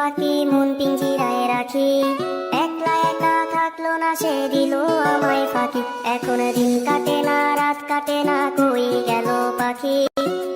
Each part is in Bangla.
ফাঁকি মন পিঞ্জিরায় রাখি। একলা একা থাকলো না সে দিল আমায় ফাঁকি। এখন দিন কাটে না রাত কাটে না কই গেল পাখি।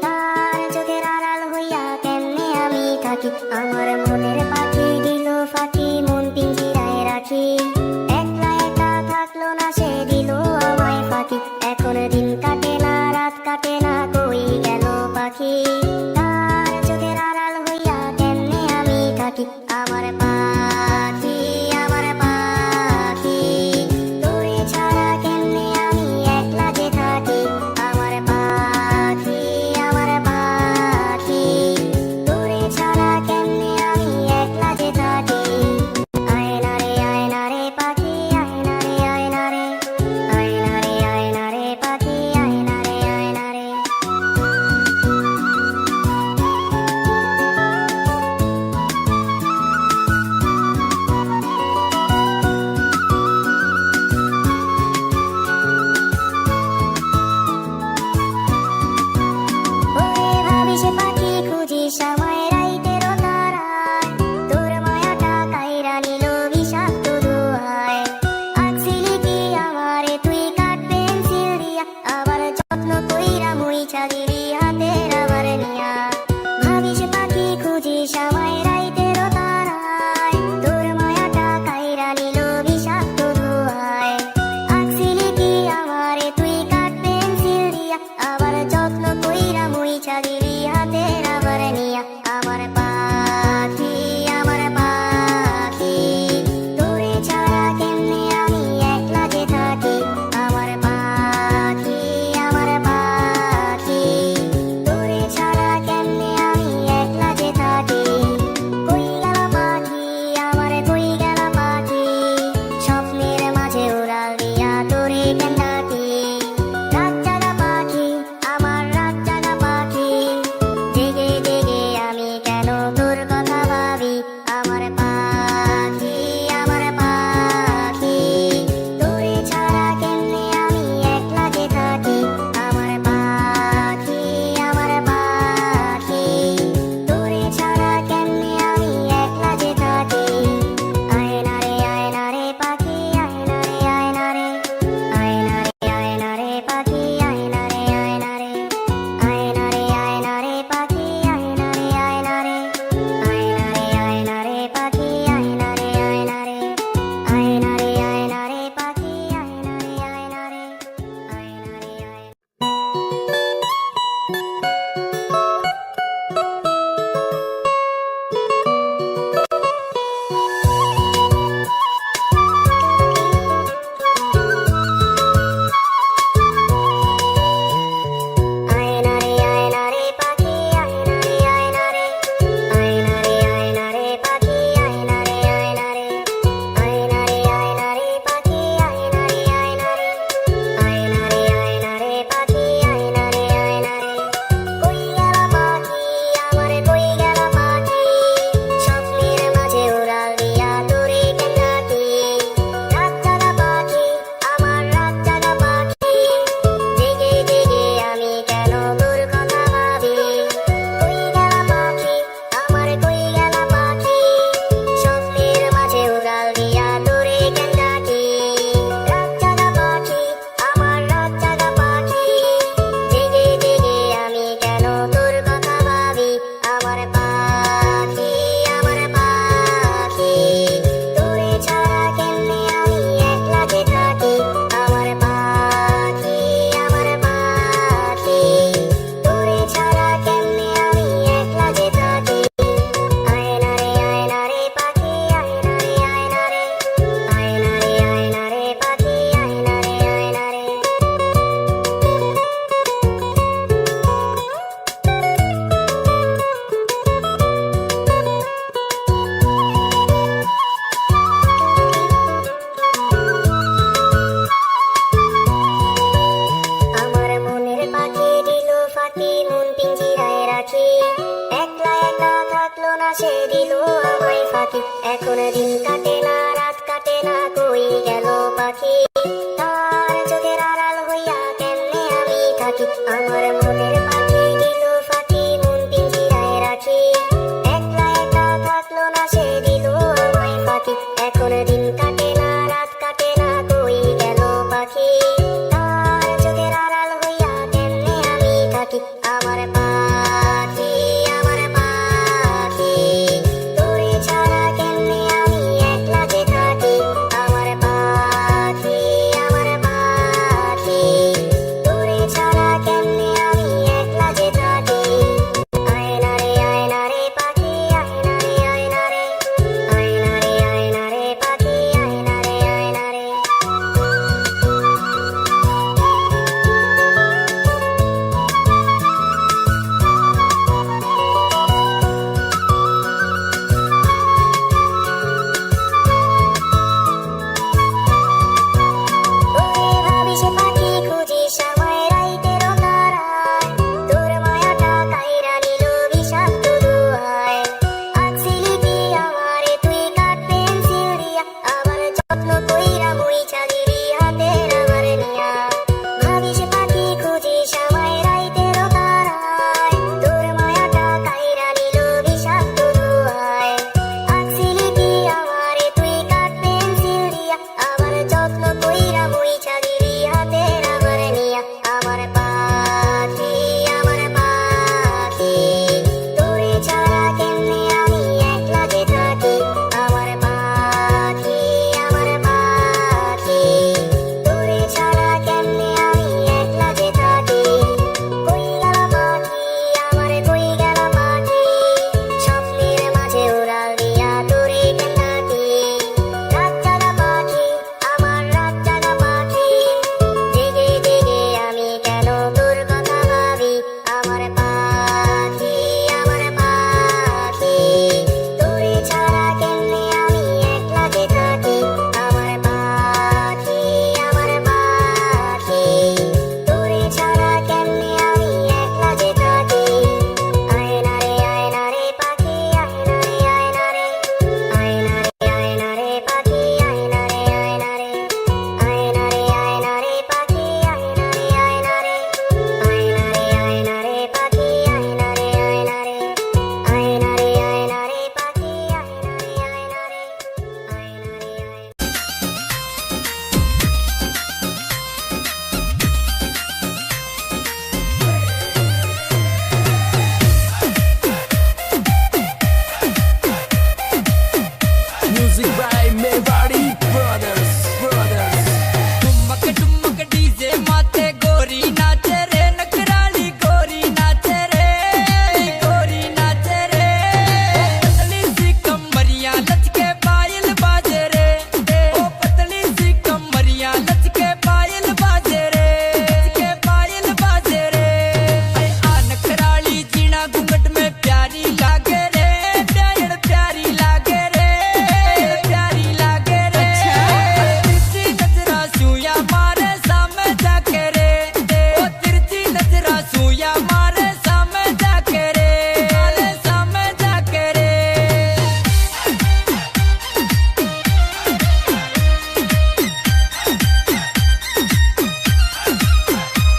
তার চোখের আড়াল হইয়া কেমনে আমি থাকি। আমার মনের পাখি দিল ফাঁকি মন পিঞ্জিরায় রাখি। একলা একা থাকলো না সে দিল আমায় ফাঁকি। এখন দিন কাটে না রাত কাটে না কই গেল পাখি। তার চোখের আড়াল হইয়া কেমনে আমি থাকি। আমার পাখি আমার পাখি তোরে ছাড়া কেমনে আমি একলা যে থাকি। আমার পাখি আমার পাখি তোরে ছাড়া কেমনে আমি একলা যে থাকি। আয়না রে পাখি আয়না রে আয়না রে আয়না রে পাখি আয়না রে। ওরে ভাবিস পাখি খুঁজিস আমায় রাইতেরও তারায়। তোর মায়াটা কাইরা নিল বিষাক্ত ধোঁয়ায়। আঁকছিলি কি আমারে তুই কাঠ পেন্সিল দিয়া। আবার যত্ন কইরা মুইছা দিলি হাতের আবার নিয়া। ভাবিস পাখি খুঁজিস আমায় রাইতেরও তারায়। তোর মায়াটা কাইরা নিল বিষাক্ত ধোঁয়ায়। আঁকছিলি কি আমারে তুই কাঠ পেন্সিল দিয়া। আবার যত্ন কইরা মুইছা দিলি হাতের আবার নিয়া। আমার পাখি আমার পাখি তোরে ছাড়া কেমনে আমি একলা যে থাকি। আমার পাখি আমার পাখি তোরে ছাড়া কেমনে আমি একলা যে থাকি। কই গেল পাখি আমার কই গেল পাখি স্বপ্নের মাঝে উড়াল দিয়া তোরে কেন ডাকি। রাত জাগা পাখি আমার রাত জাগা পাখি জেগে জেগে আমি কেন তোর কথা ভাবি। আমার পাখি আমার পাখি তোরে ছাড়া কেমনে আমি একলা যে থাকি। আমার পাখি আমার পাখি তোরে ছাড়া কেমনে আমি একলা যে থাকি। আয়না রে পাখি আয়না রে আয়না রে আয়না রে পাখি আয়না রে আয়না রে আয়না রে পাখি আয়না রে আয়না রে আয়না রে পাখি আয়না রে আয়না রে আয়না রে পাখি আয়না রে আয়না রে আয়না রে পাখি আয়না রে আয়না রে আয়না রে পাখি আয়না রে আয়না রে আয়না রে পাখি আয়না রে আয়না রে আয়না রে পাখি আয়না রে আয়না রে। কই গেল পাখি আমার কই গেল পাখি স্বপ্নের মাঝে উড়াল দিয়া তোরে কেন ডাকি। রাত জাগা পাখি আমার রাত জাগা পাখি জেগে জেগে আমি কেন তোর কথা ভাবি। কই গেল পাখি আমার কই গেল পাখি স্বপ্নের মাঝে উড়াল দিয়া তোরে কেন ডাকি। রাত জাগা পাখি আমার রাত জাগা পাখি জেগে জেগে আমি কেন তোর কথা ভাবি। আমার পাখি আমার পাখি তোরে ছাড়া কেমনে আমি একলা যে থাকি। আমার পাখি আমার পাখি তোরে ছাড়া কেমনে আমি একলা যে থাকি। আয়না রে পাখি আয়না রে আয়না রে আয়না রে পাখি আয়না রে আয়না রে। আমার মনের পাখি দিল ফাঁকি মন পিঞ্জিরায় রাখি। একলা একা থাকলো না সে দিল আমায় ফাঁকি। এখন দিন কাটে না রাত কাটে না কই গেল পাখি।